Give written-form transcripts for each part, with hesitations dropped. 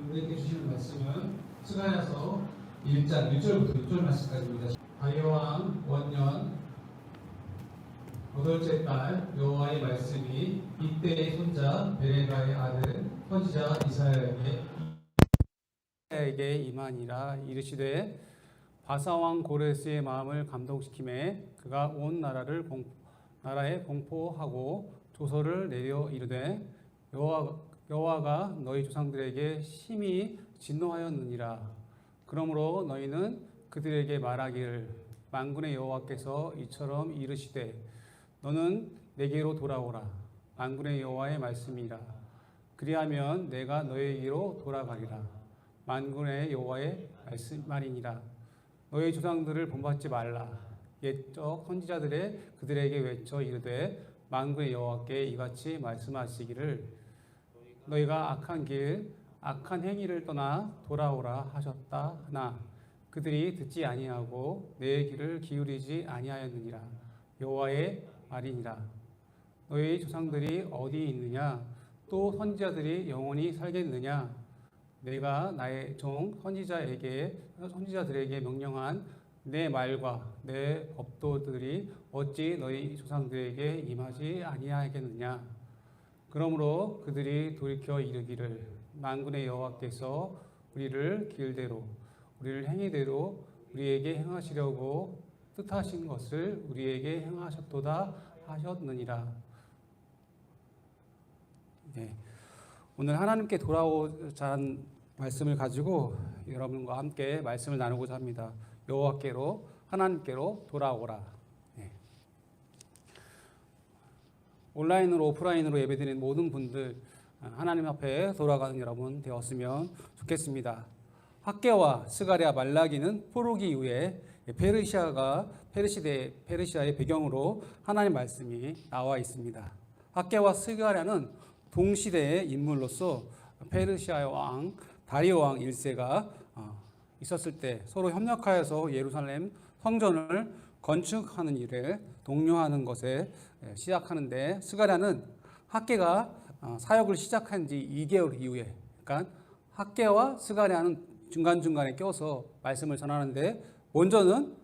우리에게 주시는 말씀은 스가랴서 1장 1절부터 6절 말씀까지입니다. 다윗왕 원년 8째 달 여호와의 말씀이 이때의 손자 베레가의 아들 선지자 이사야에게 임하니라. 이르시되 바사왕 고레스의 마음을 감동시키매 그가 온 나라에 공포하고 조서를 내려 이르되 여호와가 너희 조상들에게 심히 진노하였느니라. 그러므로 너희는 그들에게 말하기를 만군의 여호와께서 이처럼 이르시되 너는 내게로 돌아오라. 만군의 여호와의 말씀이라. 그리하면 내가 너에게로 돌아가리라. 만군의 여호와의 말이니라. 너희 조상들을 본받지 말라. 옛적 선지자들의 그들에게 외쳐 이르되 만군의 여호와께 이같이 말씀하시기를 너희가 악한 길 악한 행위를 떠나 돌아오라 하셨다 하나 그들이 듣지 아니하고 내 귀를 기울이지 아니하였느니라. 여호와의 말이니라. 너희 조상들이 어디 있느냐? 또 선지자들이 영원히 살겠느냐? 내가 나의 종 선지자들에게 명령한 내 말과 내 법도들이 어찌 너희 조상들에게 임하지 아니하겠느냐? 그러므로 그들이 돌이켜 이르기를 만군의 여호와께서 우리를 길대로 우리를 행위대로 우리에게 행하시려고 뜻하신 것을 우리에게 행하셨도다 하셨느니라. 네. 오늘 하나님께 돌아오자는 말씀을 가지고 여러분과 함께 말씀을 나누고자 합니다. 여호와께로 하나님께로 돌아오라. 네. 온라인으로 오프라인으로 예배드리는 모든 분들 하나님 앞에 돌아가는 여러분 되었으면 좋겠습니다. 학개와 스가랴 말라기는 포로기 이후에 페르시아의 배경으로 하나님 말씀이 나와 있습니다. 학개와 스가랴는 동시대의 인물로서 페르시아의 왕 다리오 왕 1세가 있었을 때 서로 협력하여서 예루살렘 성전을 건축하는 일에 독려하는 것에 시작하는데 스가랴는 학개가 사역을 시작한 지 2개월 이후에 그러니까 학개와 스가랴는 중간중간에 껴서 말씀을 전하는데 먼저는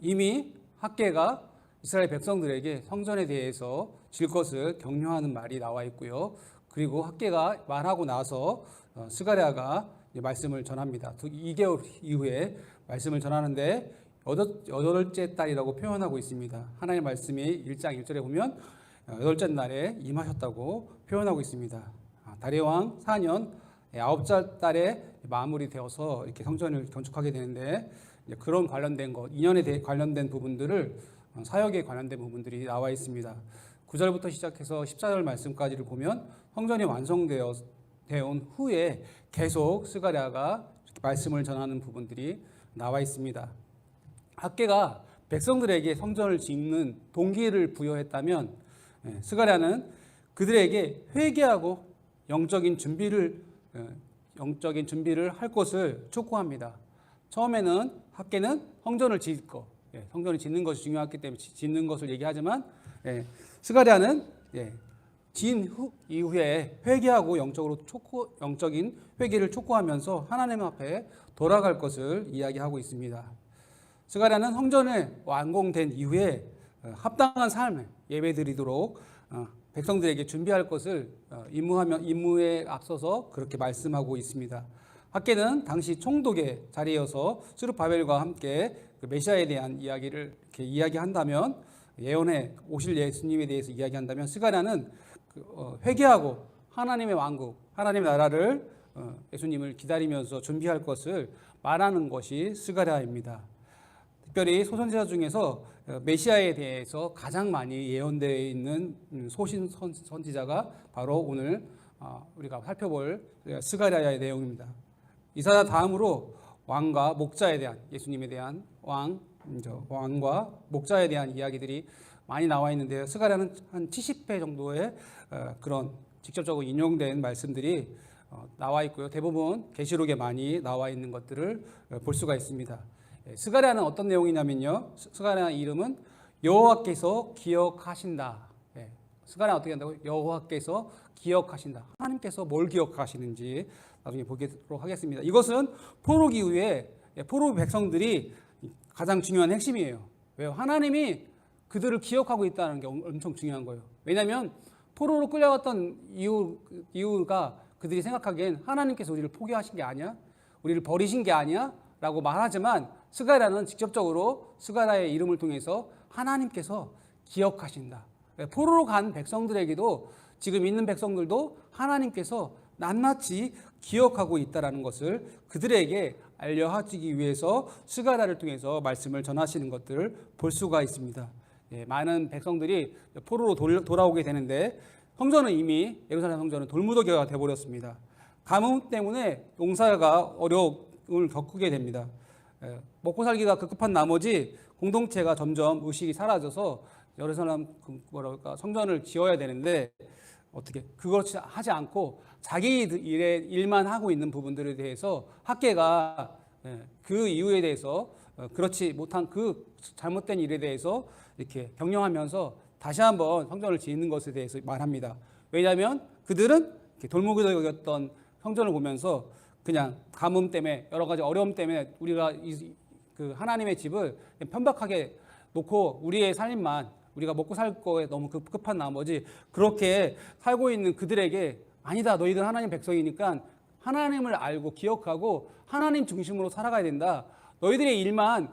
이미 학개가 이스라엘 백성들에게 성전에 대해서 질 것을 격려하는 말이 나와 있고요. 그리고 학개가 말하고 나서 스가랴가 말씀을 전합니다. 2개월 이후에 말씀을 전하는데 여덟째 달이라고 표현하고 있습니다. 하나님의 말씀이 1장 1절에 보면 여덟째 날에 임하셨다고 표현하고 있습니다. 다리오 왕 4년 9째 달에 마무리되어서 이렇게 성전을 건축하게 되는데 그런 관련된 것, 2년에 관련된 부분들을 사역에 관련된 부분들이 나와 있습니다. 9절부터 시작해서 14절 말씀까지를 보면 성전이 완성되어 온 후에 계속 스가랴가 말씀을 전하는 부분들이 나와 있습니다. 학개가 백성들에게 성전을 짓는 동기를 부여했다면 스가랴는 그들에게 회개하고 영적인 준비를 할 것을 촉구합니다. 처음에는 학개는 성전을 성전을 짓는 것이 중요했기 때문에 짓는 것을 얘기하지만 스가랴는 지은 이후에 회개하고 영적인 회개를 촉구하면서 하나님 앞에 돌아갈 것을 이야기하고 있습니다. 스가랴는 성전이 완공된 이후에 합당한 삶을 예배드리도록 백성들에게 준비할 것을 임무에 앞서서 그렇게 말씀하고 있습니다. 학개는 당시 총독의 자리여서 스룹바벨과 함께 그 메시아에 대한 이야기를 이렇게 이야기한다면 예언해 오실 예수님에 대해서 이야기한다면 스가랴는 회개하고 하나님의 왕국, 하나님의 나라를 예수님을 기다리면서 준비할 것을 말하는 것이 스가랴입니다. 특별히 소선지자 중에서 메시아에 대해서 가장 많이 예언되어 있는 소신 선지자가 바로 오늘 우리가 살펴볼 스가랴의 내용입니다. 이사야 다음으로 왕과 목자에 대한 예수님에 대한 왕과 목자에 대한 이야기들이 많이 나와 있는데요. 스가랴는 한 70회 정도의 그런 직접적으로 인용된 말씀들이 나와 있고요. 대부분 계시록에 많이 나와 있는 것들을 볼 수가 있습니다. 스가랴는 어떤 내용이냐면요. 스가랴 이름은 여호와께서 기억하신다. 스가랴 어떻게 한다고? 여호와께서 기억하신다. 하나님께서 뭘 기억하시는지 나중에 보도록 하겠습니다. 이것은 포로기 이후에 포로 백성들이 가장 중요한 핵심이에요. 왜요? 하나님이 그들을 기억하고 있다는 게 엄청 중요한 거예요. 왜냐하면 포로로 끌려갔던 이유가 그들이 생각하기엔 하나님께서 우리를 포기하신 게 아니야? 우리를 버리신 게 아니야? 라고 말하지만 스가랴는 직접적으로 스가랴의 이름을 통해서 하나님께서 기억하신다. 포로로 간 백성들에게도 지금 있는 백성들도 하나님께서 낱낱이 기억하고 있다는 것을 그들에게 알려주기 위해서 스가랴를 통해서 말씀을 전하시는 것들을 볼 수가 있습니다. 많은 백성들이 포로로 돌아오게 되는데 성전은 이미 예루살렘 성전은 돌무더기가 되어버렸습니다. 가뭄 때문에 농사가 어려움을 겪게 됩니다. 먹고 살기가 급급한 나머지 공동체가 점점 의식이 사라져서 예루살렘 성전을 지어야 되는데 어떻게 그렇지 하지 않고 자기 일만 하고 있는 부분들에 대해서 학계가 그 이유에 대해서 그렇지 못한 그 잘못된 일에 대해서 이렇게 경영하면서 다시 한번 성전을 짓는 것에 대해서 말합니다. 왜냐하면 그들은 돌무더기였던 성전을 보면서 그냥 가뭄 때문에 여러 가지 어려움 때문에 우리가 그 하나님의 집을 편박하게 놓고 우리의 살림만 우리가 먹고 살 거에 너무 급급한 나머지 그렇게 살고 있는 그들에게 아니다. 너희들 하나님 백성이니까 하나님을 알고 기억하고 하나님 중심으로 살아가야 된다. 너희들의 일만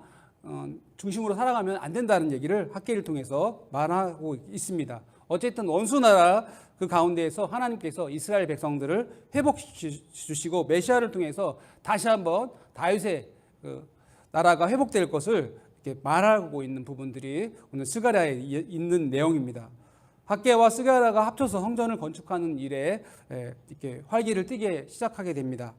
중심으로 살아가면 안 된다는 얘기를 학계를 통해서 말하고 있습니다. 어쨌든 원수나라 그 가운데에서 하나님께서 이스라엘 백성들을 회복시키시고 메시아를 통해서 다시 한번 다윗의 그 나라가 회복될 것을 이렇게 말하고 있는 부분들이 오늘 스가랴에 있는 내용입니다. 학계와 스가랴가 합쳐서 성전을 건축하는 일에 이렇게 활기를 띠게 시작하게 됩니다.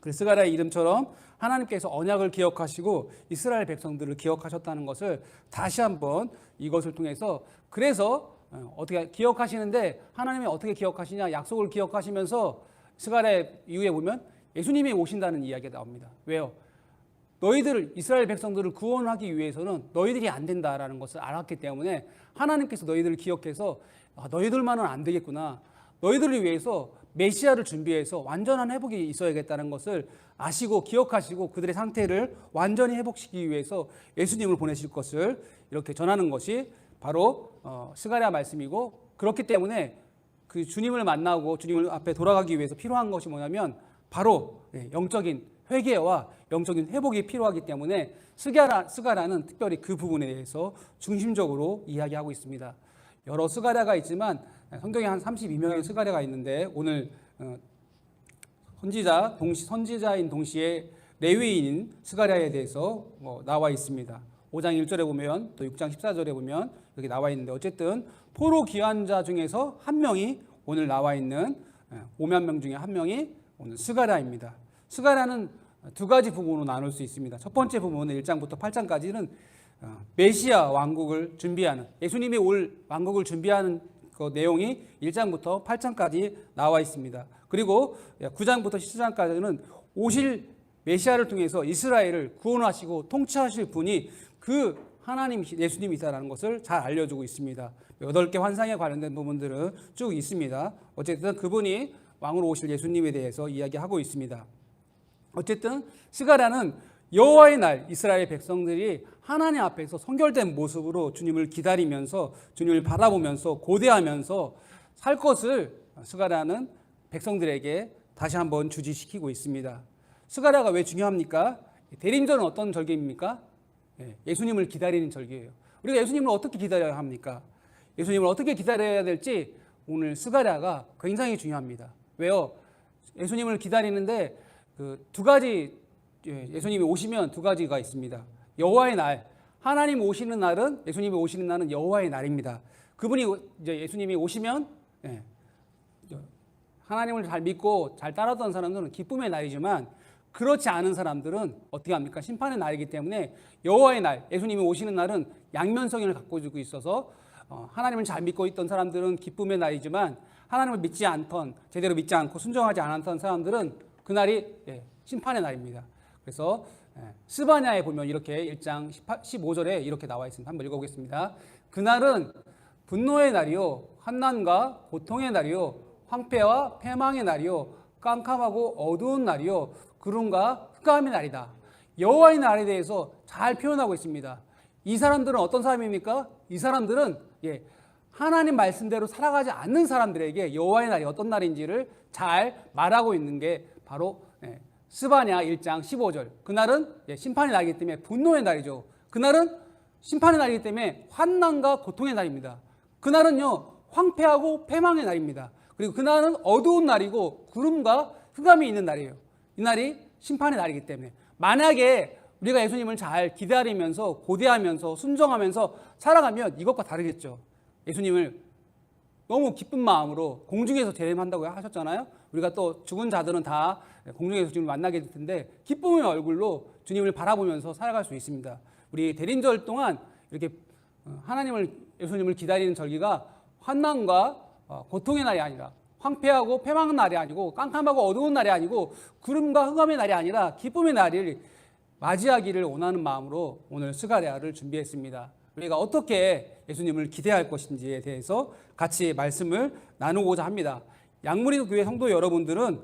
그래서 스가랴의 이름처럼 하나님께서 언약을 기억하시고 이스라엘 백성들을 기억하셨다는 것을 다시 한번 이것을 통해서 그래서 어떻게 기억하시는데 하나님이 어떻게 기억하시냐 약속을 기억하시면서 스가랴 이후에 보면 예수님이 오신다는 이야기가 나옵니다. 왜요? 너희들 이스라엘 백성들을 구원하기 위해서는 너희들이 안 된다라는 것을 알았기 때문에 하나님께서 너희들을 기억해서 너희들만은 안 되겠구나. 너희들을 위해서 메시아를 준비해서 완전한 회복이 있어야겠다는 것을 아시고 기억하시고 그들의 상태를 완전히 회복시키기 위해서 예수님을 보내실 것을 이렇게 전하는 것이 바로 스가랴 말씀이고 그렇기 때문에 그 주님을 만나고 주님을 앞에 돌아가기 위해서 필요한 것이 뭐냐면 바로 영적인 회개와 영적인 회복이 필요하기 때문에 스가랴는 특별히 그 부분에 대해서 중심적으로 이야기하고 있습니다. 여러 스가랴가 있지만 성경에 한 32명의 스가랴가 있는데 오늘 선지자인 동시에 레위인인 스가랴에 대해서 나와 있습니다. 5장 1절에 보면 또 6장 14절에 보면 여기 나와 있는데 어쨌든 포로 귀환자 중에서 한 명이 오늘 나와 있는 5만 명 중에 한 명이 오늘 스가랴입니다. 스가랴는 두 가지 부분으로 나눌 수 있습니다. 첫 번째 부분은 1장부터 8장까지는 메시아 왕국을 준비하는 예수님이 올 왕국을 준비하는 그 내용이 1장부터 8장까지 나와 있습니다. 그리고 9장부터 10장까지는 오실 메시아를 통해서 이스라엘을 구원하시고 통치하실 분이 그 하나님 예수님이시라는 것을 잘 알려주고 있습니다. 8개 환상에 관련된 부분들은 쭉 있습니다. 어쨌든 그분이 왕으로 오실 예수님에 대해서 이야기하고 있습니다. 어쨌든 스가랴는 여호와의 날 이스라엘 백성들이 하나님 앞에서 성결된 모습으로 주님을 기다리면서 주님을 바라보면서 고대하면서 살 것을 스가랴는 백성들에게 다시 한번 주지시키고 있습니다. 스가랴가 왜 중요합니까? 대림절은 어떤 절기입니까? 예수님을 기다리는 절기예요. 우리가 예수님을 어떻게 기다려야 합니까? 예수님을 어떻게 기다려야 될지 오늘 스가랴가 굉장히 중요합니다. 왜요? 예수님을 기다리는데 그 두 가지 예수님이 오시면 두 가지가 있습니다. 여호와의 날, 하나님 오시는 날은 예수님이 오시는 날은 여호와의 날입니다. 그분이 이제 예수님이 오시면 하나님을 잘 믿고 잘 따랐던 사람들은 기쁨의 날이지만 그렇지 않은 사람들은 어떻게 합니까? 심판의 날이기 때문에 여호와의 날, 예수님이 오시는 날은 양면성을 갖고 있어서 하나님을 잘 믿고 있던 사람들은 기쁨의 날이지만 하나님을 믿지 않던 제대로 믿지 않고 순종하지 않았던 사람들은 그날이 심판의 날입니다. 그래서 스바냐에 보면 이렇게 1장 15절에 이렇게 나와 있습니다. 한번 읽어보겠습니다. 그날은 분노의 날이요 환난과 고통의 날이요 황폐와 패망의 날이요 깜깜하고 어두운 날이요 구름과 흑암의 날이다. 여호와의 날에 대해서 잘 표현하고 있습니다. 이 사람들은 어떤 사람입니까? 이 사람들은 하나님 말씀대로 살아가지 않는 사람들에게 여호와의 날이 어떤 날인지를 잘 말하고 있는 게 바로 스바냐 1장 15절. 그날은 심판의 날이기 때문에 분노의 날이죠. 그날은 심판의 날이기 때문에 환난과 고통의 날입니다. 그날은요 황폐하고 패망의 날입니다. 그리고 그날은 어두운 날이고 구름과 흑암이 있는 날이에요. 이 날이 심판의 날이기 때문에 만약에 우리가 예수님을 잘 기다리면서 고대하면서 순종하면서 살아가면 이것과 다르겠죠. 예수님을 너무 기쁜 마음으로 공중에서 재림한다고 하셨잖아요. 우리가 또 죽은 자들은 다 공중에서 주님을 만나게 될 텐데 기쁨의 얼굴로 주님을 바라보면서 살아갈 수 있습니다. 우리 대림절 동안 이렇게 예수님을 기다리는 절기가 환난과 고통의 날이 아니라 황폐하고 패망한 날이 아니고 깜깜하고 어두운 날이 아니고 구름과 흑암의 날이 아니라 기쁨의 날을 맞이하기를 원하는 마음으로 오늘 스가랴를 준비했습니다. 우리가 어떻게 예수님을 기대할 것인지에 대해서 같이 말씀을 나누고자 합니다. 양무리 교회 성도 여러분들은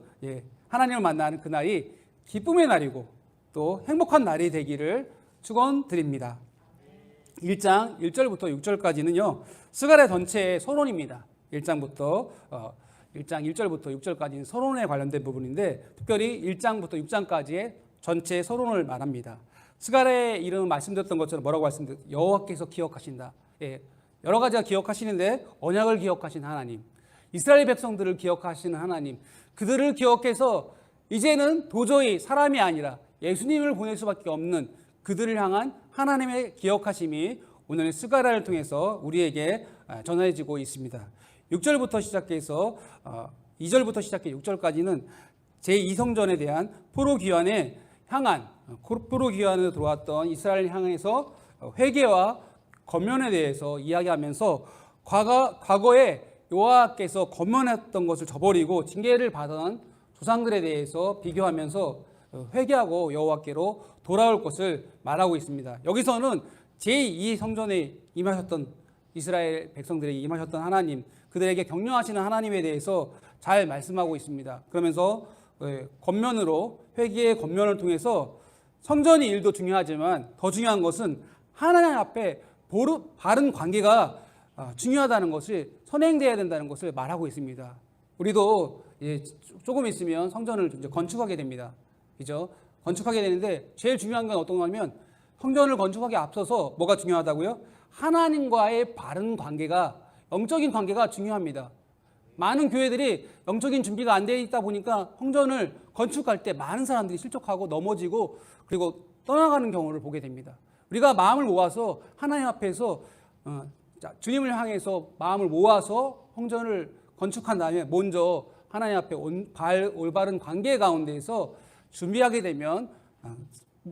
하나님을 만나는 그날이 기쁨의 날이고 또 행복한 날이 되기를 축원드립니다. 1장 1절부터 6절까지는요 스가랴 전체의 서론입니다. 1장 1절부터 6절까지는 서론에 관련된 부분인데 특별히 1장부터 6장까지의 전체 서론을 말합니다. 스가랴의 이름은 말씀드렸던 것처럼 뭐라고 말씀드렸죠? 여호와께서 기억하신다. 여러 가지가 기억하시는데 언약을 기억하신 하나님, 이스라엘 백성들을 기억하시는 하나님, 그들을 기억해서 이제는 도저히 사람이 아니라 예수님을 보낼 수밖에 없는 그들을 향한 하나님의 기억하심이 오늘 스가랴를 통해서 우리에게 전해지고 있습니다. 6절부터 시작해서 2절부터 시작해 6절까지는 제2성전에 대한 포로 귀환에 들어왔던 이스라엘을 향해서 회개와 권면에 대해서 이야기하면서 과거에 여호와께서 권면했던 것을 저버리고 징계를 받은 조상들에 대해서 비교하면서 회개하고 여호와께로 돌아올 것을 말하고 있습니다. 여기서는 제2성전에 임하셨던 이스라엘 백성들에게 임하셨던 하나님, 그들에게 격려하시는 하나님에 대해서 잘 말씀하고 있습니다. 그러면서 권면으로 회개의 권면을 통해서 성전의 일도 중요하지만 더 중요한 것은 하나님 앞에 바른 관계가 중요하다는 것을 선행되어야 된다는 것을 말하고 있습니다. 우리도 조금 있으면 성전을 이제 건축하게 됩니다. 그죠? 건축하게 되는데 제일 중요한 건 어떤 거냐면 성전을 건축하기에 앞서서 뭐가 중요하다고요? 하나님과의 바른 관계가, 영적인 관계가 중요합니다. 많은 교회들이 영적인 준비가 안 되어 있다 보니까 성전을 건축할 때 많은 사람들이 실족하고 넘어지고 그리고 떠나가는 경우를 보게 됩니다. 우리가 마음을 모아서 하나님 앞에서 주님을 향해서 마음을 모아서 성전을 건축한 다음에 먼저 하나님 앞에 올바른 관계 가운데에서 준비하게 되면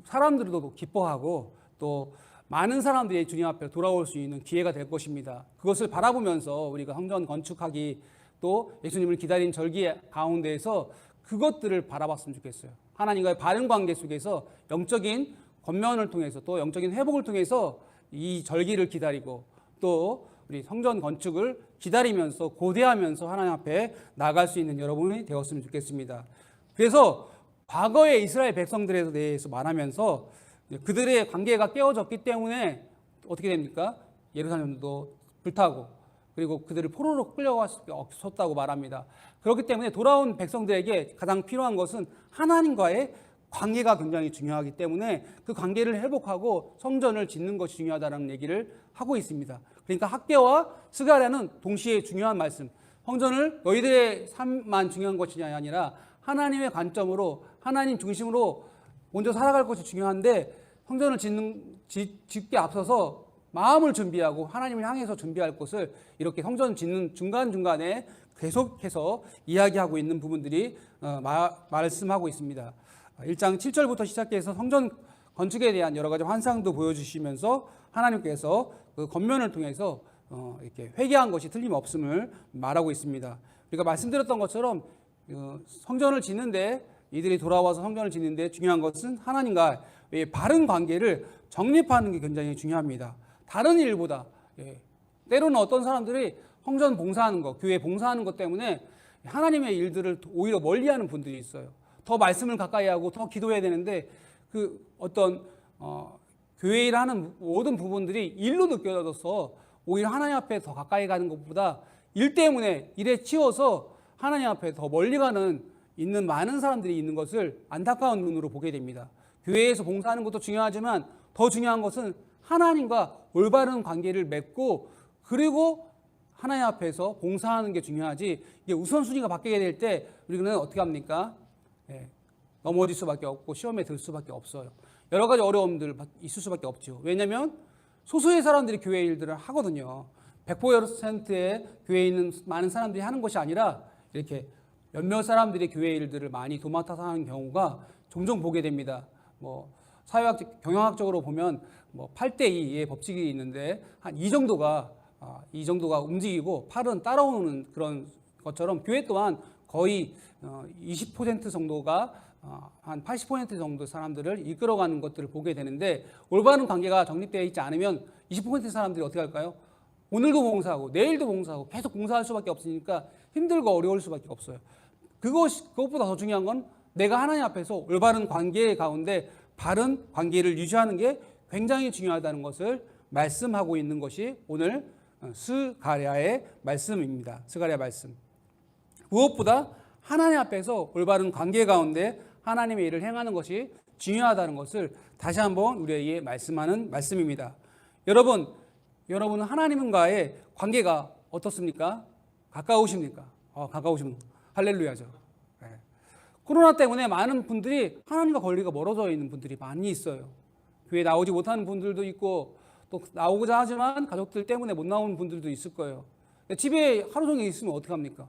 사람들도 기뻐하고 또 많은 사람들이 주님 앞에 돌아올 수 있는 기회가 될 것입니다. 그것을 바라보면서 우리가 성전 건축하기 또 예수님을 기다린 절기 가운데에서 그것들을 바라봤으면 좋겠어요. 하나님과의 바른 관계 속에서 영적인 권면을 통해서 또 영적인 회복을 통해서 이 절기를 기다리고 또 우리 성전 건축을 기다리면서 고대하면서 하나님 앞에 나갈 수 있는 여러분이 되었으면 좋겠습니다. 그래서 과거의 이스라엘 백성들에 대해서 말하면서 그들의 관계가 깨어졌기 때문에 어떻게 됩니까? 예루살렘도 불타고 그리고 그들을 포로로 끌려갈 수 없었다고 말합니다. 그렇기 때문에 돌아온 백성들에게 가장 필요한 것은 하나님과의 관계가 굉장히 중요하기 때문에 그 관계를 회복하고 성전을 짓는 것이 중요하다는 얘기를 하고 있습니다. 그러니까 학개와 스가랴는 동시에 중요한 말씀, 성전을 너희들의 삶만 중요한 것이 아니라 하나님의 관점으로 하나님 중심으로 먼저 살아갈 것이 중요한데 성전을 짓기 앞서서 마음을 준비하고 하나님을 향해서 준비할 것을 이렇게 성전 짓는 중간중간에 계속해서 이야기하고 있는 부분들이 말씀하고 있습니다. 1장 7절부터 시작해서 성전 건축에 대한 여러 가지 환상도 보여주시면서 하나님께서 그 권면을 통해서 이렇게 회개한 것이 틀림없음을 말하고 있습니다. 우리가 말씀드렸던 것처럼 성전을 짓는데 이들이 돌아와서 성전을 짓는데 중요한 것은 하나님과의 바른 관계를 정립하는 게 굉장히 중요합니다. 다른 일보다 때로는 어떤 사람들이 성전 봉사하는 것, 교회 봉사하는 것 때문에 하나님의 일들을 오히려 멀리하는 분들이 있어요. 더 말씀을 가까이 하고 더 기도해야 되는데 그 어떤 교회 일하는 모든 부분들이 일로 느껴져서 오히려 하나님 앞에 더 가까이 가는 것보다 일 때문에 일에 치여서 하나님 앞에 더 멀리 가는 있는 많은 사람들이 있는 것을 안타까운 눈으로 보게 됩니다. 교회에서 봉사하는 것도 중요하지만 더 중요한 것은 하나님과 올바른 관계를 맺고 그리고 하나님 앞에서 봉사하는 게 중요하지, 이게 우선순위가 바뀌게 될 때 우리는 어떻게 합니까? 넘어질 수밖에 없고 시험에 들 수밖에 없어요. 여러 가지 어려움들 있을 수밖에 없죠. 왜냐하면 소수의 사람들이 교회 일들을 하거든요. 100%의 교회에 있는 많은 사람들이 하는 것이 아니라 이렇게 몇몇 사람들이 교회 일들을 많이 도맡아서 하는 경우가 종종 보게 됩니다. 사회학 경영학적으로 보면 8대2의 법칙이 있는데 한 이 정도가 움직이고 8은 따라오는 그런 것처럼 교회 또한 거의 20% 정도가 한 80% 정도 사람들을 이끌어가는 것들을 보게 되는데, 올바른 관계가 정립되어 있지 않으면 20% 사람들이 어떻게 할까요? 오늘도 봉사하고 내일도 봉사하고 계속 봉사할 수밖에 없으니까 힘들고 어려울 수밖에 없어요. 그것보다 더 중요한 건 내가 하나님 앞에서 올바른 관계 가운데 바른 관계를 유지하는 게 굉장히 중요하다는 것을 말씀하고 있는 것이 오늘 스가랴의 말씀입니다. 스가랴 말씀. 무엇보다 하나님 앞에서 올바른 관계 가운데 하나님의 일을 행하는 것이 중요하다는 것을 다시 한번 우리에게 말씀하는 말씀입니다. 여러분은 하나님과의 관계가 어떻습니까? 가까우십니까? 가까우시면 할렐루야죠. 네. 코로나 때문에 많은 분들이 하나님과 거리가 멀어져 있는 분들이 많이 있어요. 교회 나오지 못하는 분들도 있고 또 나오고자 하지만 가족들 때문에 못 나오는 분들도 있을 거예요. 집에 하루 종일 있으면 어떡합니까?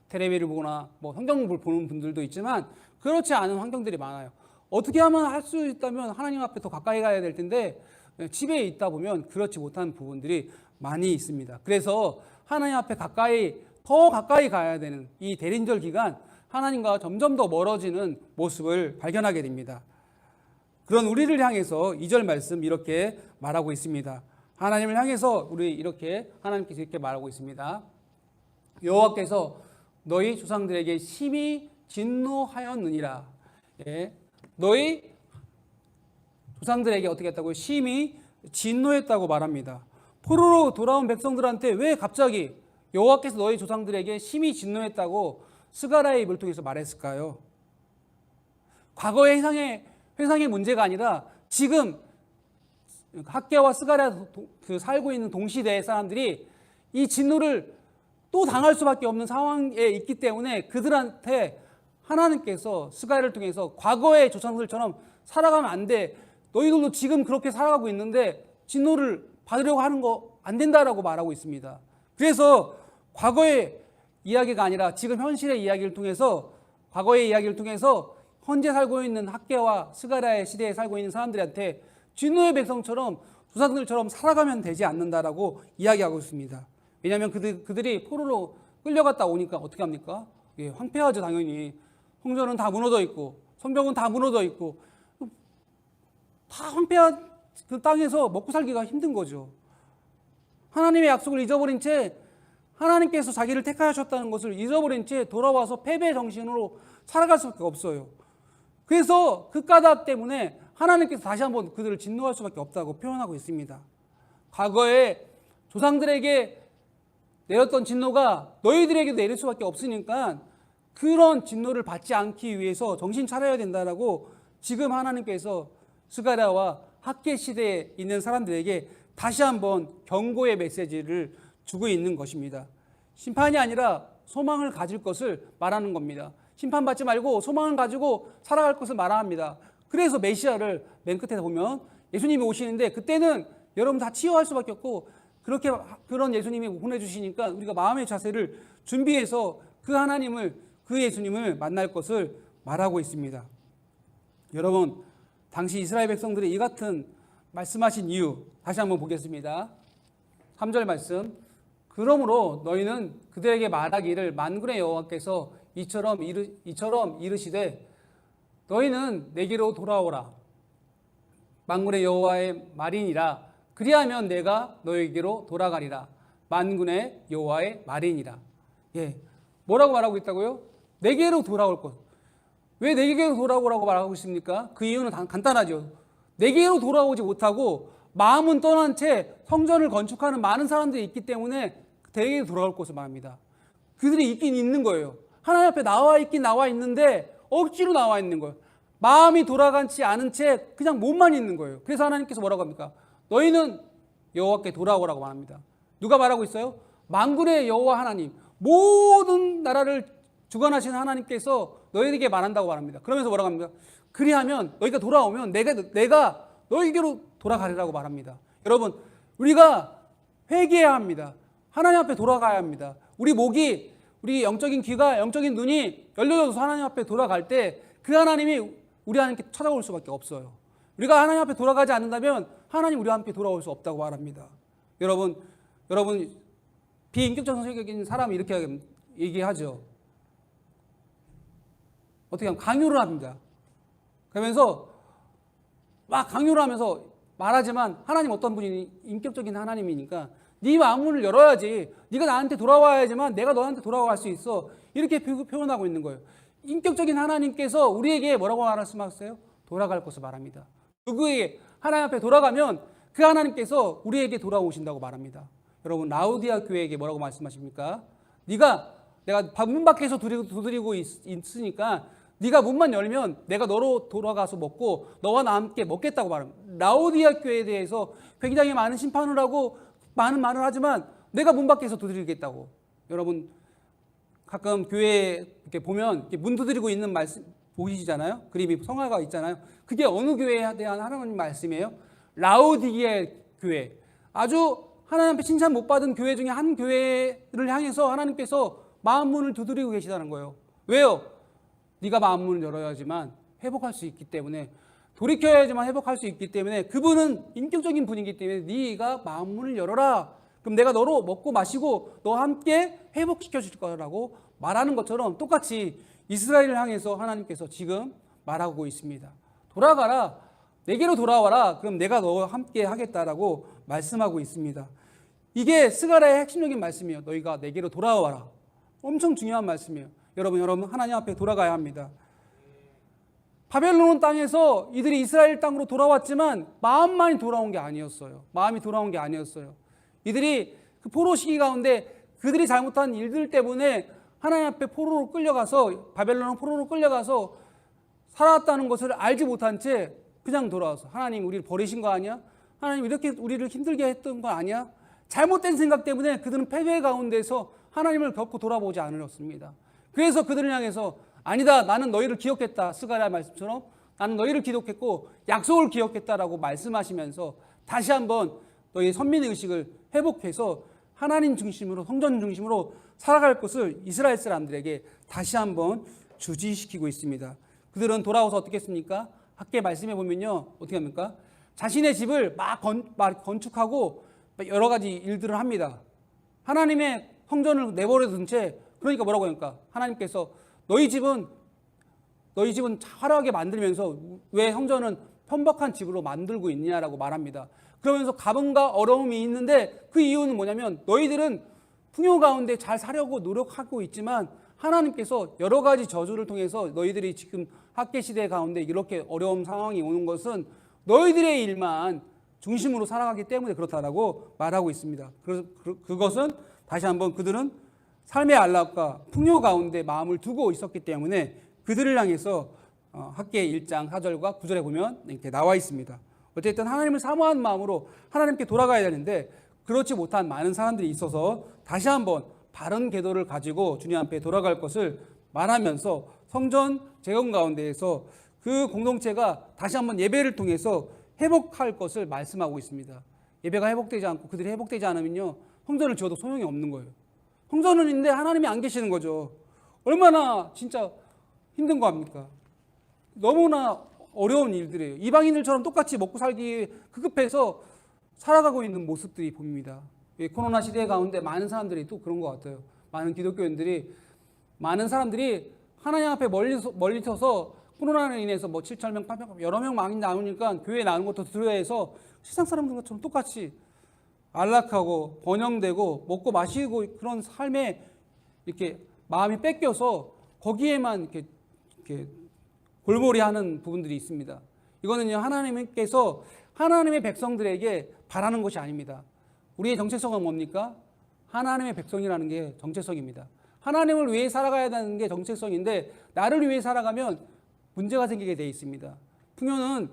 텔레비를 보거나 성경을 보는 분들도 있지만 그렇지 않은 환경들이 많아요. 어떻게 하면 할 수 있다면 하나님 앞에 더 가까이 가야 될 텐데 집에 있다 보면 그렇지 못한 부분들이 많이 있습니다. 그래서 하나님 앞에 더 가까이 가야 되는 이 대린절 기간, 하나님과 점점 더 멀어지는 모습을 발견하게 됩니다. 그런 우리를 향해서 2절 말씀 이렇게 말하고 있습니다. 하나님을 향해서 하나님께서 이렇게 말하고 있습니다. 여호와께서 너희 조상들에게 심히 진노하였느니라. 너희 조상들에게 어떻게 했다고요? 심히 진노했다고 말합니다. 포로로 돌아온 백성들한테 왜 갑자기 여호와께서 너희 조상들에게 심히 진노했다고 스가랴의 입을 통해서 말했을까요? 과거의 회상의 문제가 아니라 지금 학개와 스가랴 살고 있는 동시대의 사람들이 이 진노를 또 당할 수밖에 없는 상황에 있기 때문에 그들한테 하나님께서 스가랴를 통해서 과거의 조상들처럼 살아가면 안 돼. 너희들도 지금 그렇게 살아가고 있는데 진노를 받으려고 하는 거 안 된다라고 말하고 있습니다. 그래서 과거의 이야기가 아니라 지금 현실의 이야기를 통해서, 과거의 이야기를 통해서 현재 살고 있는 학개와 스가랴의 시대에 살고 있는 사람들한테 진노의 백성처럼 조상들처럼 살아가면 되지 않는다라고 이야기하고 있습니다. 왜냐하면 그들이 포로로 끌려갔다 오니까 어떻게 합니까? 황폐하죠, 당연히. 성전은 다 무너져 있고 성벽은 다 무너져 있고 다 황폐한 그 땅에서 먹고 살기가 힘든 거죠. 하나님의 약속을 잊어버린 채, 하나님께서 자기를 택하셨다는 것을 잊어버린 채 돌아와서 패배 정신으로 살아갈 수밖에 없어요. 그래서 그 까닭 때문에 하나님께서 다시 한번 그들을 진노할 수밖에 없다고 표현하고 있습니다. 과거에 조상들에게 내렸던 진노가 너희들에게도 내릴 수밖에 없으니까 그런 진노를 받지 않기 위해서 정신 차려야 된다라고 지금 하나님께서 스가랴와 학개 시대에 있는 사람들에게 다시 한번 경고의 메시지를 주고 있는 것입니다. 심판이 아니라 소망을 가질 것을 말하는 겁니다. 심판받지 말고 소망을 가지고 살아갈 것을 말합니다. 그래서 메시아를 맨 끝에 보면 예수님이 오시는데 그때는 여러분 다 치유할 수밖에 없고 그런 예수님이 보내주시니까 우리가 마음의 자세를 준비해서 그 예수님을 만날 것을 말하고 있습니다. 여러분, 당시 이스라엘 백성들이 이 같은 말씀하신 이유 다시 한번 보겠습니다. 3절 말씀. 그러므로 너희는 그들에게 말하기를 만군의 여호와께서 이처럼 이르시되 너희는 내게로 돌아오라. 만군의 여호와의 말이니라. 그리하면 내가 너희에게로 돌아가리라. 만군의 여호와의 말이니라. 예, 뭐라고 말하고 있다고요? 내게로 돌아올 것. 왜 내게로 돌아오라고 말하고 있습니까? 그 이유는 간단하죠. 내게로 돌아오지 못하고 마음은 떠난 채 성전을 건축하는 많은 사람들이 있기 때문에 내게로 돌아올 것을 말합니다. 그들이 있긴 있는 거예요. 하나님 앞에 나와 있긴 나와 있는데 억지로 나와 있는 거예요. 마음이 돌아가지 않은 채 그냥 몸만 있는 거예요. 그래서 하나님께서 뭐라고 합니까? 너희는 여호와께 돌아오라고 말합니다. 누가 말하고 있어요? 만군의 여호와 하나님, 모든 나라를 주관하시는 하나님께서 너희에게 말한다고 말합니다. 그러면서 뭐라고 합니까? 그리하면 너희가 돌아오면 내가 너희에게로 돌아가리라고 말합니다. 여러분, 우리가 회개해야 합니다. 하나님 앞에 돌아가야 합니다. 우리 목이, 우리 영적인 귀가, 영적인 눈이 열려져서 하나님 앞에 돌아갈 때 그 하나님이 우리 하나님께 찾아올 수밖에 없어요. 우리가 하나님 앞에 돌아가지 않는다면 하나님 우리 앞에 돌아올 수 없다고 말합니다. 여러분 비인격적 성격인 사람이 이렇게 얘기하죠. 어떻게 하면 강요를 합니다. 그러면서 막 강요를 하면서 말하지만 하나님 어떤 분이 인격적인 하나님이니까 네 마음문을 열어야지, 네가 나한테 돌아와야지만 내가 너한테 돌아갈 수 있어, 이렇게 표현하고 있는 거예요. 인격적인 하나님께서 우리에게 뭐라고 말씀하셨어요? 돌아갈 것을 말합니다. 누구에게? 하나님 앞에 돌아가면 그 하나님께서 우리에게 돌아오신다고 말합니다. 여러분, 라우디아 교회에게 뭐라고 말씀하십니까? 내가 문 밖에서 두드리고 있으니까 네가 문만 열면 내가 너로 돌아가서 먹고 너와 나 함께 먹겠다고 말합니다. 라우디아 교회에 대해서 굉장히 많은 심판을 하고 많은 말을 하지만 내가 문 밖에서 두드리겠다고. 여러분, 가끔 교회에 이렇게 보면 이렇게 문 두드리고 있는 말씀 보이시잖아요. 그림이 성화가 있잖아요. 그게 어느 교회에 대한 하나님 말씀이에요? 라우디아 교회. 아주 하나님 앞에 칭찬 못 받은 교회 중에 한 교회를 향해서 하나님께서 마음문을 두드리고 계시다는 거예요. 왜요? 네가 마음문을 열어야지만 회복할 수 있기 때문에, 돌이켜야지만 회복할 수 있기 때문에, 그분은 인격적인 분이기 때문에 네가 마음문을 열어라. 그럼 내가 너로 먹고 마시고 너와 함께 회복시켜 줄 거라고 말하는 것처럼 똑같이 이스라엘을 향해서 하나님께서 지금 말하고 있습니다. 돌아가라. 내게로 돌아와라. 그럼 내가 너와 함께 하겠다라고 말씀하고 있습니다. 이게 스가랴의 핵심적인 말씀이에요. 너희가 내게로 돌아와라. 엄청 중요한 말씀이에요. 여러분 하나님 앞에 돌아가야 합니다. 바벨론 땅에서 이들이 이스라엘 땅으로 돌아왔지만 마음만이 돌아온 게 아니었어요. 마음이 돌아온 게 아니었어요. 이들이 그 포로 시기 가운데 그들이 잘못한 일들 때문에 하나님 앞에 포로로 끌려가서, 바벨론 포로로 끌려가서 살아왔다는 것을 알지 못한 채 그냥 돌아와서 하나님 우리를 버리신 거 아니야? 하나님 이렇게 우리를 힘들게 했던 거 아니야? 잘못된 생각 때문에 그들은 패배 가운데서 하나님을 겪고 돌아보지 않으셨습니다. 그래서 그들을 향해서 아니다, 나는 너희를 기억했다. 스가랴 말씀처럼 나는 너희를 기억했고 약속을 기억했다라고 말씀하시면서 다시 한번 너희의 선민의 의식을 회복해서 하나님 중심으로, 성전 중심으로 살아갈 것을 이스라엘 사람들에게 다시 한번 주지시키고 있습니다. 그들은 돌아와서 어떻게 했습니까? 학계 말씀해 보면요, 어떻게 합니까? 자신의 집을 막 건축하고 여러 가지 일들을 합니다. 하나님의 성전을 내버려 둔 채, 그러니까 뭐라고 합니까? 하나님께서 너희 집은 화려하게 만들면서 왜 성전은 편박한 집으로 만들고 있냐라고 말합니다. 그러면서 가뭄과 어려움이 있는데 그 이유는 뭐냐면 너희들은 풍요 가운데 잘 사려고 노력하고 있지만 하나님께서 여러 가지 저주를 통해서 너희들이 지금 학계 시대 가운데 이렇게 어려운 상황이 오는 것은 너희들의 일만 중심으로 살아가기 때문에 그렇다라고 말하고 있습니다. 그래서 그것은 다시 한번 그들은 삶의 안락과 풍요 가운데 마음을 두고 있었기 때문에 그들을 향해서 학계 1장 4절과 9절에 보면 이렇게 나와 있습니다. 어쨌든 하나님을 사모하는 마음으로 하나님께 돌아가야 되는데 그렇지 못한 많은 사람들이 있어서 다시 한번 바른 계도를 가지고 주님 앞에 돌아갈 것을 말하면서 성전 재건 가운데에서 그 공동체가 다시 한번 예배를 통해서 회복할 것을 말씀하고 있습니다. 예배가 회복되지 않고 그들이 회복되지 않으면요, 성전을 지어도 소용이 없는 거예요. 성전은 있는데 하나님이 안 계시는 거죠. 얼마나 진짜 힘든 거 합니까? 너무나 어려운 일들이에요. 이방인들처럼 똑같이 먹고 살기 급급해서 살아가고 있는 모습들이 보입니다. 코로나 시대 가운데 많은 사람들이 또 그런 것 같아요. 많은 기독교인들이, 많은 사람들이 하나님 앞에 멀리 서서 코로나로 인해서 7,000명, 8,000명 여러 명 많이 나오니까 교회에 나오는 것도 두려워해서 세상 사람들처럼 똑같이 안락하고 번영되고 먹고 마시고 그런 삶에 이렇게 마음이 뺏겨서 거기에만 이렇게 골몰이하는 부분들이 있습니다. 이거는요, 하나님께서 하나님의 백성들에게 바라는 것이 아닙니다. 우리의 정체성은 뭡니까? 하나님의 백성이라는 게 정체성입니다. 하나님을 위해 살아가야 하는 게 정체성인데 나를 위해 살아가면 문제가 생기게 되어 있습니다. 풍요는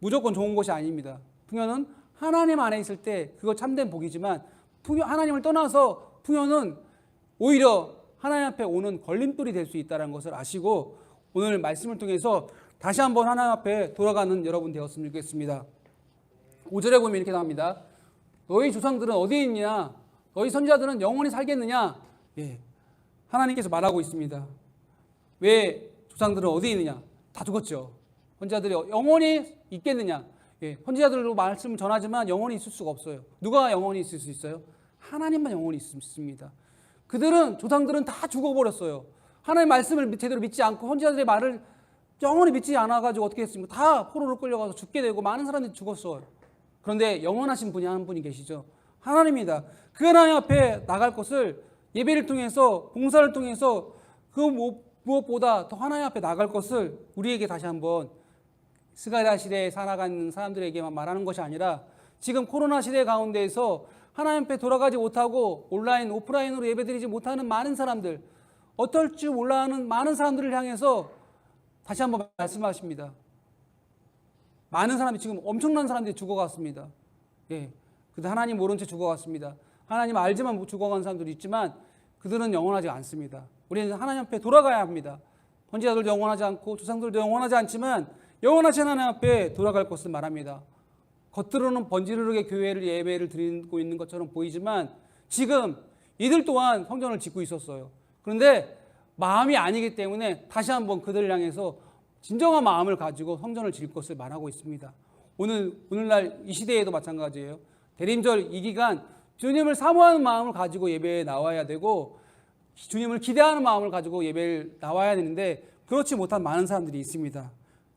무조건 좋은 것이 아닙니다. 풍요는 하나님 안에 있을 때 그거 참된 복이지만 하나님을 떠나서 풍요는 오히려 하나님 앞에 오는 걸림돌이 될 수 있다는 것을 아시고 오늘 말씀을 통해서 다시 한번 하나님 앞에 돌아가는 여러분 되었으면 좋겠습니다. 5절에 보면 이렇게 나옵니다. 너희 조상들은 어디에 있냐? 너희 선지자들은 영원히 살겠느냐? 예, 하나님께서 말하고 있습니다. 왜 조상들은 어디에 있느냐? 다 죽었죠. 선지자들이 영원히 있겠느냐? 예, 선지자들로 말씀을 전하지만 영원히 있을 수가 없어요. 누가 영원히 있을 수 있어요? 하나님만 영원히 있습니다. 조상들은 다 죽어버렸어요. 하나님의 말씀을 제대로 믿지 않고 선지자들의 말을 영원히 믿지 않아가지고 어떻게 했습니까? 다 포로로 끌려가서 죽게 되고 많은 사람들이 죽었어요. 그런데 영원하신 분이 한 분이 계시죠. 하나님입니다. 그 하나님 앞에 나갈 것을 예배를 통해서 봉사를 통해서 그 무엇보다 더 하나님 앞에 나갈 것을 우리에게 다시 한번 스가랴 시대에 살아가는 사람들에게만 말하는 것이 아니라 지금 코로나 시대 가운데에서 하나님 앞에 돌아가지 못하고 온라인, 오프라인으로 예배드리지 못하는 많은 사람들, 어떨 줄 몰라 하는 많은 사람들을 향해서 다시 한번 말씀하십니다. 많은 사람이 지금 엄청난 사람들이 죽어갔습니다. 예, 그들 하나님 모른 채 죽어갔습니다. 하나님 알지만 죽어간 사람들이 있지만 그들은 영원하지 않습니다. 우리는 하나님 앞에 돌아가야 합니다. 선지자들도 영원하지 않고 조상들도 영원하지 않지만 영원하신 하나님 앞에 돌아갈 것을 말합니다. 겉으로는 번지르르게 교회를 예배를 드리고 있는 것처럼 보이지만 지금 이들 또한 성전을 짓고 있었어요. 그런데 마음이 아니기 때문에 다시 한번 그들을 향해서 진정한 마음을 가지고 성전을 지을 것을 말하고 있습니다. 오늘날 이 시대에도 마찬가지예요. 대림절 이 기간 주님을 사모하는 마음을 가지고 예배에 나와야 되고 주님을 기대하는 마음을 가지고 예배에 나와야 되는데 그렇지 못한 많은 사람들이 있습니다.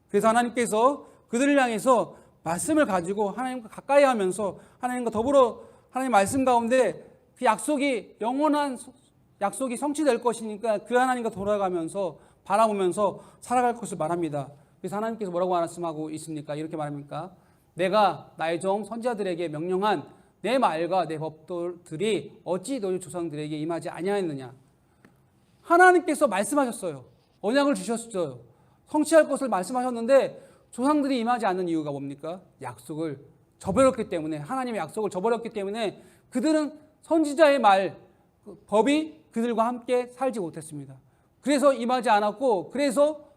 그래서 하나님께서 그들을 향해서 말씀을 가지고 하나님과 가까이 하면서 하나님과 더불어 하나님 말씀 가운데 그 약속이 영원한 약속이 성취될 것이니까 그 하나님과 돌아가면서 바라보면서 살아갈 것을 말합니다. 그래서 하나님께서 뭐라고 말씀하고 있습니까? 이렇게 말합니까? 내가 나의 종 선지자들에게 명령한 내 말과 내 법도들이 어찌 너희 조상들에게 임하지 아니하였느냐? 하나님께서 말씀하셨어요. 언약을 주셨어요. 성취할 것을 말씀하셨는데 조상들이 임하지 않는 이유가 뭡니까? 약속을 저버렸기 때문에, 하나님의 약속을 저버렸기 때문에 그들은 선지자의 말, 법이 그들과 함께 살지 못했습니다. 그래서 임하지 않았고, 그래서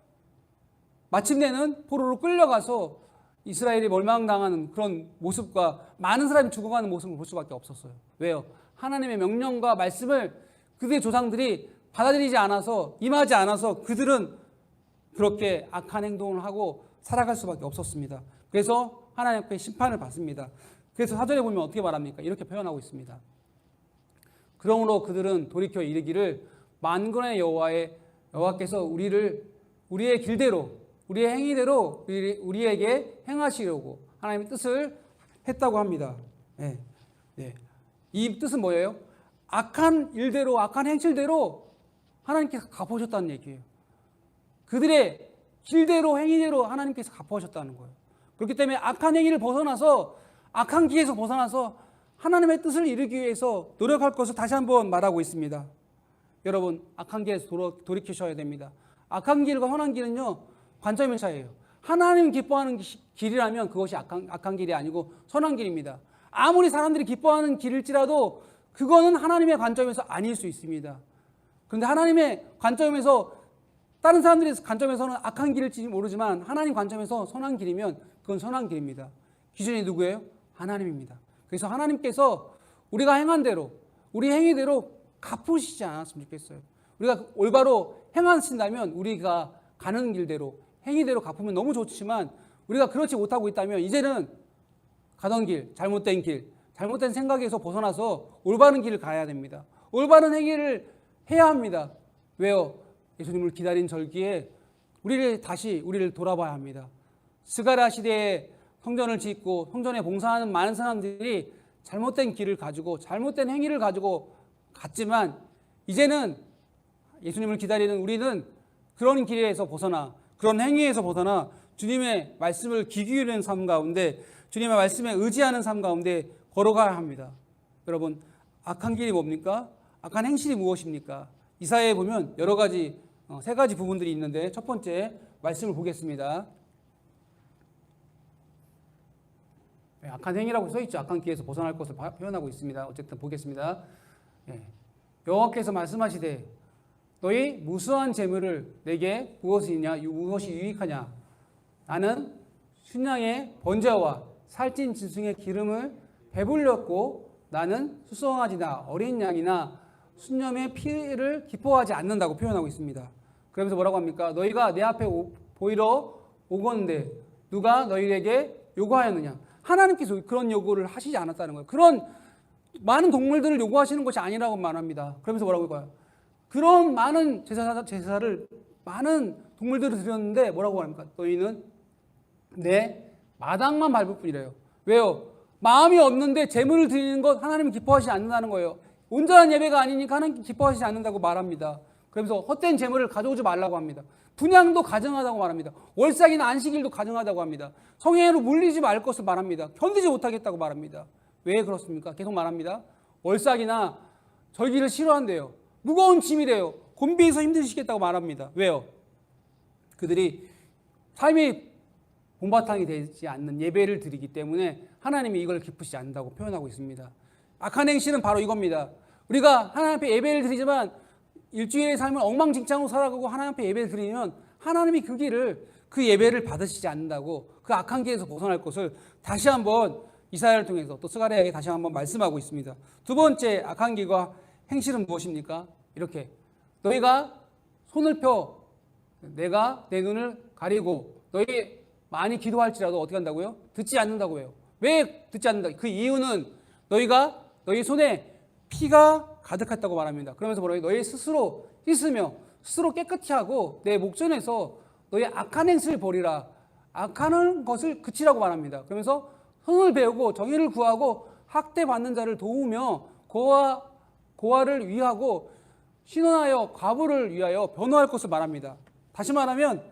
마침내는 포로로 끌려가서 이스라엘이 멸망당하는 그런 모습과 많은 사람이 죽어가는 모습을 볼 수밖에 없었어요. 왜요? 하나님의 명령과 말씀을 그들의 조상들이 받아들이지 않아서, 임하지 않아서 그들은 그렇게 악한 행동을 하고 살아갈 수밖에 없었습니다. 그래서 하나님 앞에 심판을 받습니다. 그래서 사전에 보면 어떻게 말합니까? 이렇게 표현하고 있습니다. 그러므로 그들은 돌이켜 이르기를 만군의 여호와께서 우리의 길대로, 우리의 행위대로 우리에게 행하시려고 하나님의 뜻을 했다고 합니다. 네. 네. 이 뜻은 뭐예요? 악한 일대로, 악한 행실대로 하나님께서 갚아오셨다는 얘기예요. 그들의 길대로, 행위대로 하나님께서 갚아오셨다는 거예요. 그렇기 때문에 악한 행위를 벗어나서, 악한 길에서 벗어나서 하나님의 뜻을 이루기 위해서 노력할 것을 다시 한번 말하고 있습니다. 여러분, 악한 길에서 돌이키셔야 됩니다. 악한 길과 선한 길은요, 관점의 차이예요. 하나님 기뻐하는 길이라면 그것이 악한 길이 아니고 선한 길입니다. 아무리 사람들이 기뻐하는 길일지라도 그거는 하나님의 관점에서 아닐 수 있습니다. 그런데 하나님의 관점에서, 다른 사람들의 관점에서는 악한 길일지 모르지만 하나님 관점에서 선한 길이면 그건 선한 길입니다. 기준이 누구예요? 하나님입니다. 그래서 하나님께서 우리가 행한 대로, 우리 행위대로 갚으시지 않았으면 좋겠어요. 우리가 올바로 행하신다면 우리가 가는 길대로, 행위대로 갚으면 너무 좋지만 우리가 그렇지 못하고 있다면 이제는 가던 길, 잘못된 생각에서 벗어나서 올바른 길을 가야 됩니다. 올바른 행위를 해야 합니다. 왜요? 예수님을 기다린 절기에 우리를 돌아봐야 합니다. 스가랴 시대에 성전을 짓고 성전에 봉사하는 많은 사람들이 잘못된 길을 가지고 잘못된 행위를 가지고 갔지만 이제는 예수님을 기다리는 우리는 그런 길에서 벗어나 그런 행위에서 벗어나 주님의 말씀을 귀 기울이는 삶 가운데 주님의 말씀에 의지하는 삶 가운데 걸어가야 합니다. 여러분, 악한 길이 뭡니까? 악한 행실이 무엇입니까? 이사야에 보면 여러 가지 세 가지 부분들이 있는데 첫 번째 말씀을 보겠습니다. 악한 행위라고 써있죠. 악한 길에서 벗어날 것을 표현하고 있습니다. 어쨌든 보겠습니다. 여호와께서 말씀하시되 너희 무수한 재물을 내게 무엇이냐 무엇이 유익하냐 나는 순양의 번제와 살찐 짐승의 기름을 배불렸고 나는 수송아지나 어린 양이나 순념의 피를 기뻐하지 않는다고 표현하고 있습니다. 그러면서 뭐라고 합니까? 너희가 내 앞에 보이러 오건데 누가 너희에게 요구하였느냐? 하나님께서 그런 요구를 하시지 않았다는 거예요. 그런 많은 동물들을 요구하시는 것이 아니라고 말합니다. 그러면서 뭐라고 할까요? 그런 많은 제사를 많은 동물들을 드렸는데 뭐라고 합니까? 너희는 내 마당만 밟을 뿐이래요. 왜요? 마음이 없는데 제물을 드리는 것 하나님은 기뻐하시지 않는다는 거예요. 온전한 예배가 아니니까 하나님 기뻐하시지 않는다고 말합니다. 그러면서 헛된 제물을 가져오지 말라고 합니다. 분향도 가증하다고 말합니다. 월삭이나 안식일도 가증하다고 합니다. 성회로 물리지 말 것을 말합니다. 견디지 못하겠다고 말합니다. 왜 그렇습니까? 계속 말합니다. 월삭이나 절기를 싫어한대요. 무거운 짐이래요. 곤비에서 힘드시겠다고 말합니다. 왜요? 그들이 삶이 본바탕이 되지 않는 예배를 드리기 때문에 하나님이 이걸 기쁘시지 않는다고 표현하고 있습니다. 악한 행실은 바로 이겁니다. 우리가 하나님 앞에 예배를 드리지만 일주일의 삶을 엉망진창으로 살아가고 하나님 앞에 예배를 드리면 하나님이 그 예배를 받으시지 않는다고 그 악한 길에서 벗어날 것을 다시 한번 이사야를 통해서 또 스가랴에게 다시 한번 말씀하고 있습니다. 두 번째 악한 길과 행실은 무엇입니까? 이렇게 너희가 손을 펴 내가 내 눈을 가리고 너희 많이 기도할지라도 어떻게 한다고요? 듣지 않는다고 해요. 왜 듣지 않는다? 그 이유는 너희가 너희 손에 피가 가득했다고 말합니다. 그러면서 뭐라고 해요? 너희 스스로 씻으며 스스로 깨끗이 하고 내 목전에서 너희 악한 행실을 버리라. 악한 것을 그치라고 말합니다. 그러면서 선을 배우고 정의를 구하고 학대받는 자를 도우며 고아를 위하고 신원하여 과부를 위하여 변호할 것을 말합니다. 다시 말하면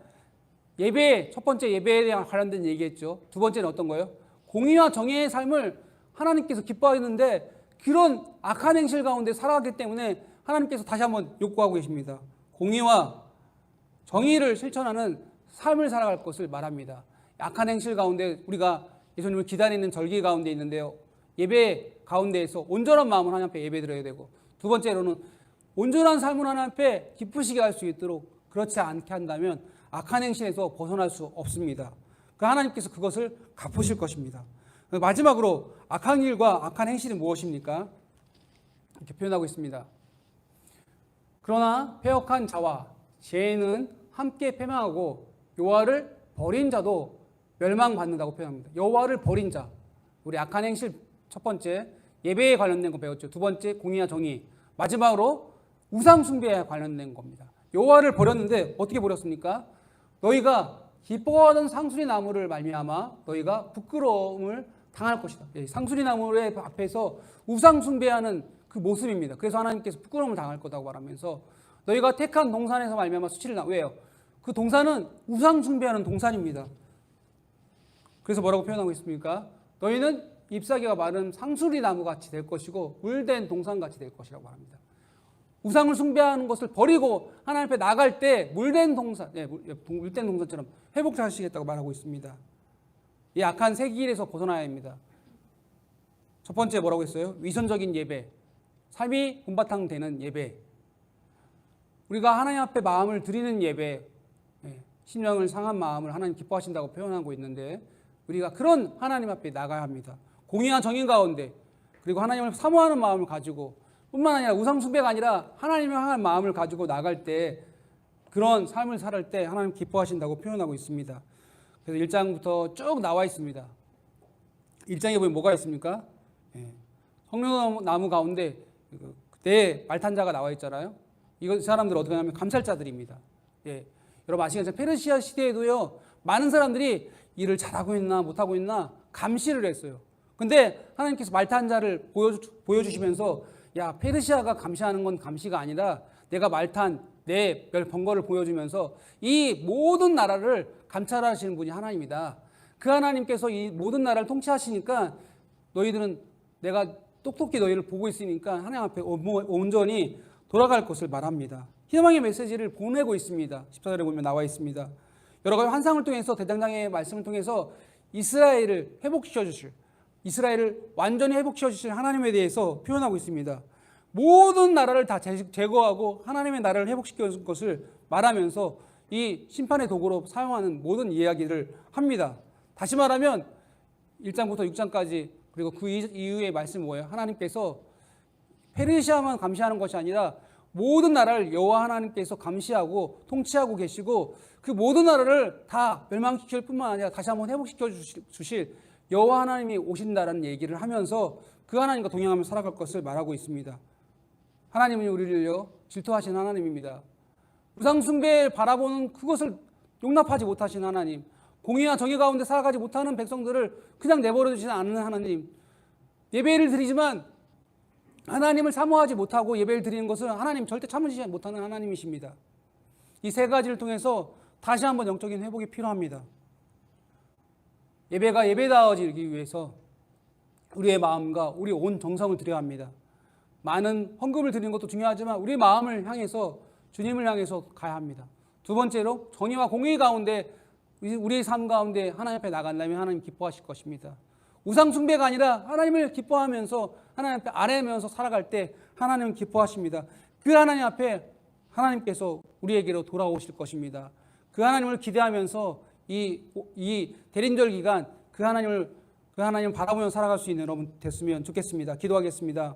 예배, 첫 번째 예배에 대한 관련된 얘기했죠. 두 번째는 어떤 거예요? 공의와 정의의 삶을 하나님께서 기뻐하는데 그런 악한 행실 가운데 살아가기 때문에 하나님께서 다시 한번 요구하고 계십니다. 공의와 정의를 실천하는 삶을 살아갈 것을 말합니다. 악한 행실 가운데 우리가 예수님을 기다리는 절기 가운데 있는데요. 예배 가운데에서 온전한 마음으로 하나님 앞에 예배 드려야 되고 두 번째로는 온전한 삶을 하나님 앞에 기쁘시게 할 수 있도록 그렇지 않게 한다면 악한 행실에서 벗어날 수 없습니다. 그 하나님께서 그것을 갚으실 것입니다. 마지막으로 악한 일과 악한 행실은 무엇입니까? 이렇게 표현하고 있습니다. 그러나 패역한 자와 죄인은 함께 패망하고 여호와를 버린 자도 멸망받는다고 표현합니다. 여호와를 버린 자, 우리 악한 행실 첫 번째 예배에 관련된 거 배웠죠. 두 번째 공의와 정의, 마지막으로 우상 숭배에 관련된 겁니다. 여호와를 버렸는데 어떻게 버렸습니까? 너희가 기뻐하던 상수리 나무를 말미암아 너희가 부끄러움을 당할 것이다. 상수리 나무의 앞에서 우상 숭배하는 그 모습입니다. 그래서 하나님께서 부끄러움을 당할 거라고 말하면서 너희가 택한 동산에서 말미암아 수치를 왜요? 그 동산은 우상 숭배하는 동산입니다. 그래서 뭐라고 표현하고 있습니까? 너희는 잎사귀가 마른 상수리 나무 같이 될 것이고 물된 동산 같이 될 것이라고 말합니다. 우상을 숭배하는 것을 버리고 하나님 앞에 나갈 때 물된 동산, 물된 동산처럼 회복하시겠다고 말하고 있습니다. 이 악한 세 길에서 벗어나야 합니다. 첫 번째 뭐라고 했어요? 위선적인 예배, 삶이 본바탕 되는 예배, 우리가 하나님 앞에 마음을 드리는 예배, 심령을 상한 마음을 하나님 기뻐하신다고 표현하고 있는데 우리가 그런 하나님 앞에 나가야 합니다. 공의와 정의 가운데 그리고 하나님을 사모하는 마음을 가지고 뿐만 아니라 우상 숭배가 아니라 하나님을 향한 마음을 가지고 나갈 때 그런 삶을 살 때 하나님 기뻐하신다고 표현하고 있습니다. 그래서 1장부터 쭉 나와 있습니다. 1장에 보면 뭐가 있습니까? 성령나무 가운데 그때 말탄자가 나와 있잖아요. 이 사람들은 어떻게 하냐면 감찰자들입니다. 여러분 아시겠지만 페르시아 시대에도요 많은 사람들이 일을 잘하고 있나 못하고 있나 감시를 했어요. 근데 하나님께서 말타 한 자를 보여주시면서 야, 페르시아가 감시하는 건 감시가 아니라 내가 말탄 내 번거를 보여주면서 이 모든 나라를 감찰하시는 분이 하나님이다. 그 하나님께서 이 모든 나라를 통치하시니까 너희들은 내가 똑똑히 너희를 보고 있으니까 하나님 앞에 온전히 돌아갈 것을 말합니다. 희망의 메시지를 보내고 있습니다. 14절에 보면 나와 있습니다. 여러 가지 환상을 통해서 대장장의 말씀을 통해서 이스라엘을 회복시켜 주실, 이스라엘을 완전히 회복시켜 주실 하나님에 대해서 표현하고 있습니다. 모든 나라를 다 제거하고 하나님의 나라를 회복시켜 줄 것을 말하면서 이 심판의 도구로 사용하는 모든 이야기를 합니다. 다시 말하면 1장부터 6장까지 그리고 그 이후의 말씀은 뭐예요? 하나님께서 페르시아만 감시하는 것이 아니라 모든 나라를 여호와 하나님께서 감시하고 통치하고 계시고 그 모든 나라를 다 멸망시킬 뿐만 아니라 다시 한번 회복시켜 주실 여호와 하나님이 오신다라는 얘기를 하면서 그 하나님과 동행하며 살아갈 것을 말하고 있습니다. 하나님은 우리를요 질투하신 하나님입니다. 우상숭배를 바라보는 그것을 용납하지 못하신 하나님, 공의와 정의 가운데 살아가지 못하는 백성들을 그냥 내버려 두지 않는 하나님, 예배를 드리지만 하나님을 사모하지 못하고 예배를 드리는 것을 하나님 절대 참으시지 못하는 하나님이십니다. 이 세 가지를 통해서 다시 한번 영적인 회복이 필요합니다. 예배가 예배다워지기 위해서 우리의 마음과 우리 온 정성을 드려야 합니다. 많은 헌금을 드리는 것도 중요하지만 우리의 마음을 향해서 주님을 향해서 가야 합니다. 두 번째로 정의와 공의 가운데 우리의 삶 가운데 하나님 앞에 나간다면 하나님 기뻐하실 것입니다. 우상 숭배가 아니라 하나님을 기뻐하면서 하나님 앞에 아뢰면서 살아갈 때 하나님은 기뻐하십니다. 그 하나님 앞에 하나님께서 우리에게로 돌아오실 것입니다. 그 하나님을 기대하면서 이 대린절 기간 그 하나님을 바라보며 살아갈 수 있는 여러분 됐으면 좋겠습니다. 기도하겠습니다.